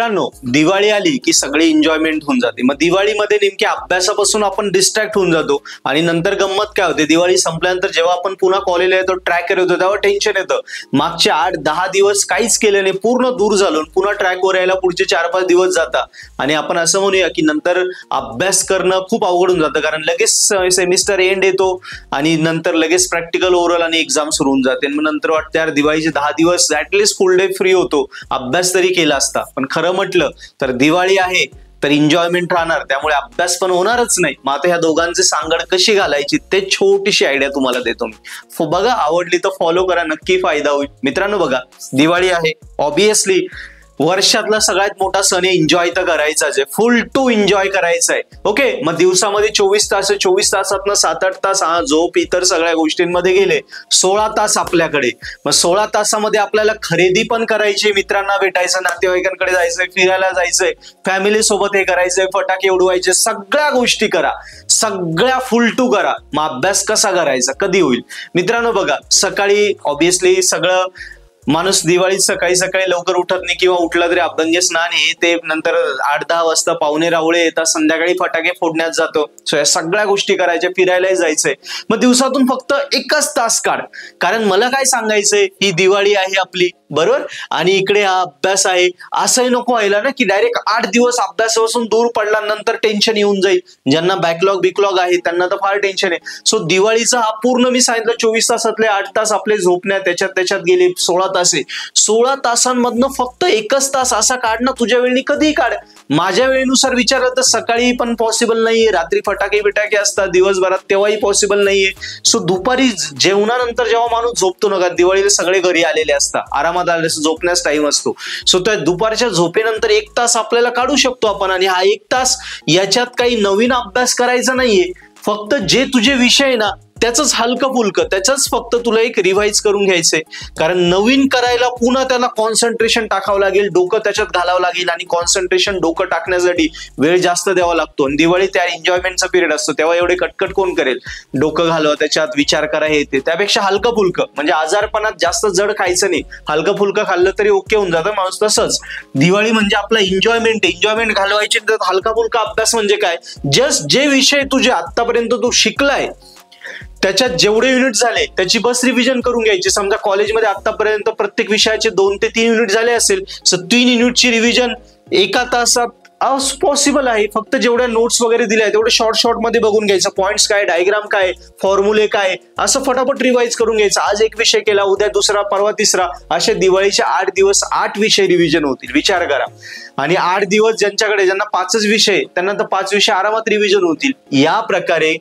मित्रांनो, दिवाळी आली की सगळी एन्जॉयमेंट होऊन जाते. मग दिवाळीमध्ये नेमकी अभ्यासापासून आपण डिस्ट्रॅक्ट होऊन जातो आणि नंतर गंमत काय होते, दिवाळी संपल्यानंतर जेव्हा आपण पुन्हा कॉलेजला येतो, ट्रॅकवर येतो, तेव्हा टेन्शन येतं. मागचे 8-10 दिवस काहीच केलं नाही, पूर्ण दूर झालो, पुन्हा ट्रॅकवर यायला पुढचे 4-5 दिवस जातात आणि आपण असं म्हणूया की नंतर अभ्यास करणं खूप अवघड होऊन जातं, कारण लगेच सेमिस्टर एंड येतो आणि नंतर लगेच प्रॅक्टिकल, ओरल आणि एक्झाम सुरू होऊन जाते. मग नंतर वाटतं यार दिवाळीचे 10 दिवस ऍटलीस्ट फुल डे फ्री होतो, अभ्यास तरी केला असता. पण खरं म्हटलं तर दिवाळी आहे तर एन्जॉयमेंट राहणार, त्यामुळे अभ्यास पण होणारच नाही. मग आता ह्या दोघांची सांगड कशी घालायची ते छोटीशी आयडिया तुम्हाला देतो मी. बघा, आवडली तर फॉलो करा, नक्की फायदा होईल. मित्रांनो बघा, दिवाळी आहे, ऑब्विसली वर्षातला सगळ्यात मोठा सण आहे, एन्जॉय तर करायचाच आहे, फुल टू एन्जॉय करायचा आहे. ओके, मग दिवसामध्ये 24 तास आहे, 24 तासातनं 7-8 तास झोप, इतर सगळ्या गोष्टींमध्ये गेले, 16 तास आपल्याकडे. मग 16 तासामध्ये आपल्याला खरेदी पण करायची, मित्रांना भेटायचं, नातेवाईकांकडे जायचंय, फिरायला जायचंय, फॅमिली सोबत हे करायचंय, फटाके उडवायचे, सगळ्या गोष्टी करा, सगळ्या फुल टू करा. मग अभ्यास कसा करायचा, कधी होईल? मित्रांनो बघा, सकाळी ऑब्विसली सगळं माणूस दिवाळीत सकाळी सकाळी लवकर उठत नाही, किंवा उठला तरी अभ्यंग स्नान हे ते, नंतर 8-10 वाजता पाहुणे रावळे येतात, संध्याकाळी फटाके फोडण्यात जातो. सो या सगळ्या गोष्टी करायच्या, फिरायलाही जायचंय. मग दिवसातून फक्त 1च तास काढ, कारण मला काय सांगायचंय, ही दिवाळी आहे आपली, बरोबर, आणि इकडे हा अभ्यास आहे. असंही नको व्हायला ना की डायरेक्ट 8 दिवस अभ्यासापासून दूर पडला, नंतर टेन्शन येऊन जाईल. ज्यांना बॅकलॉग आहे त्यांना तर फार टेन्शन आहे. सो दिवाळीचा हा पूर्ण मी सांगितलं 24 तासातले 8 तास आपले झोपण्यात त्याच्यात गेले, 16 तास आहे. 16 तासांमधनं फक्त 1च तास असा काढ ना, तुझ्या वेळी कधीही काढ. माझ्या वेळेनुसार विचारलं तर सकाळी पण पॉसिबल नाहीये, रात्री फटाके असतात, दिवसभरात तेव्हाही पॉसिबल नाहीये. सो दुपारी जेवणानंतर जेव्हा माणूस झोपतो ना, दिवाळीला सगळे घरी आलेले असतात, आरामात आले, झोपण्यास टाइम असतो. सो त्या दुपारच्या झोपेनंतर 1 तास आपल्याला काढू शकतो आपण, आणि हा 1 तास याच्यात काही नवीन अभ्यास करायचा नाहीये, फक्त जे तुझे विषय आहे ना त्याच हलकं फुलकं, त्याच फक्त तुला एक रिवाइज करून घ्यायचंय. कारण नवीन करायला पुन्हा त्याला कॉन्सन्ट्रेशन टाकावं लागेल, डोकं त्याच्यात घालावं लागेल, आणि कॉन्सन्ट्रेशन डोकं टाकण्यासाठी वेळ जास्त द्यावा लागतो. आणि दिवाळी त्या एन्जॉयमेंटचा पिरियड असतो, तेव्हा एवढे कटकट कोण करेल? डोकं घालवा, त्याच्यात विचार करा, हे ते. त्यापेक्षा हलकं फुलकं, म्हणजे आजारपणात जास्त जड खायचं नाही, हलकं फुलकं खाल्लं तरी ओके होऊन जातं माणूस. तसंच दिवाळी म्हणजे आपला एन्जॉयमेंट घालवायची. हलका फुलका अभ्यास म्हणजे काय, जस्ट जे विषय तुझे आतापर्यंत तू शिकलाय त्याच्यात जेवढे युनिट झाले त्याची बस रिव्हिजन करून घ्यायची. समजा कॉलेजमध्ये आतापर्यंत प्रत्येक विषयाचे 2 ते 3 युनिट झाले असेल, तर 3 युनिटची रिव्हिजन 1 तासात पॉसिबल आहे. फक्त जेवढ्या नोट्स वगैरे दिल्या तेवढे शॉर्ट मध्ये बघून घ्यायचं, पॉइंट्स काय, डायग्राम काय, फॉर्म्युले काय, असं फटाफट रिवाइज करून घ्यायचं. आज एक विषय केला, उद्या दुसरा, परवा तिसरा, असे दिवाळीचे 8 दिवस 8 विषय रिव्हिजन होतील, विचार करा. आणि 8 दिवस ज्यांना 5च विषय, त्यांना तर 5 विषय आरामात रिव्हिजन होतील. या प्रकारे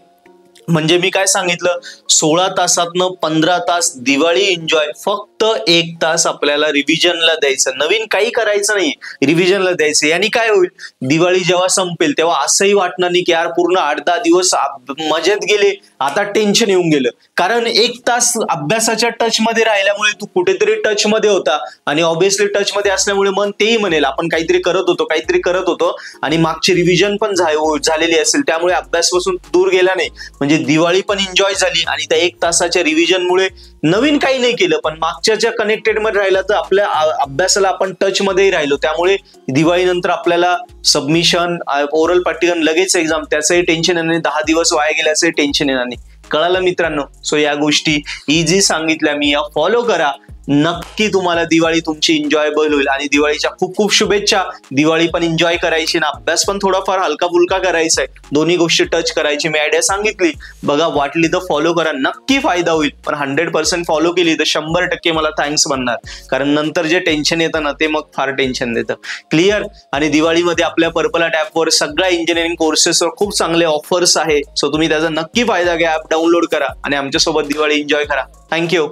म्हणजे मी काय सांगितलं, 16 तासातनं 15 तास दिवाळी एन्जॉय, फक्त 1 तास आपल्याला रिव्हिजनला द्यायचं, नवीन काही करायचं नाही, रिव्हिजनला द्यायचं. यानी काय होईल, दिवाळी जेव्हा संपेल तेव्हा असंही वाटणार नाही की यार पूर्ण 8-10 दिवस मजेत गेले, आता टेन्शन येऊन गेलं. कारण 1 तास अभ्यासाच्या टच मध्ये राहिल्यामुळे तू कुठेतरी टच मध्ये होता, आणि ऑब्विसली टच मध्ये असल्यामुळे मन तेही म्हणेल आपण काहीतरी करत होतो आणि मागची रिव्हिजन पण झालेली असेल, त्यामुळे अभ्यासापासून दूर गेला नाही. म्हणजे दिवाळी पण एन्जॉय झाली, आणि त्या 1 तासाच्या रिव्हिजनमुळे नवीन काही नाही केलं, पण मागच्या ज्या कनेक्टेड मध्ये राहिला तर आपल्या अभ्यासाला आपण टच मध्येही राहिलो. त्यामुळे दिवाळी नंतर आपल्याला सबमिशन, ओरल प्रॅक्टिकल, लगेच एक्झाम, त्याचंही टेन्शन येणार नाही, 10 दिवस वाया गेल्याचंही टेन्शन येणार नाही. कळालं मित्रांनो? सो या गोष्टी इझी सांगितल्या मी, या फॉलो करा, नक्की तुम्हाला दिवाळी तुमची एन्जॉयबल होईल. आणि दिवाळीच्या खूप खूप शुभेच्छा. दिवाळी पण एन्जॉय करायची ना, अभ्यास पण थोडाफार हलका फुलका करायचा आहे, दोन्ही गोष्टी टच करायची. मी आयडिया सांगितली, बघा, वाटली तर फॉलो करा, नक्की फायदा होईल. पण 100% फॉलो केली तर 100% मला थँक्स म्हणणार, कारण नंतर जे टेन्शन येतं ना ते मग फार टेन्शन देतं. क्लिअर? आणि दिवाळीमध्ये आपल्या पर्पल आर्ट ॲपवर सगळ्या इंजिनिअरिंग कोर्सेसवर खूप चांगले ऑफर्स आहे. सो तुम्ही त्याचा नक्की फायदा घ्या, ॲप डाउनलोड करा आणि आमच्यासोबत दिवाळी एन्जॉय करा. थँक्यू.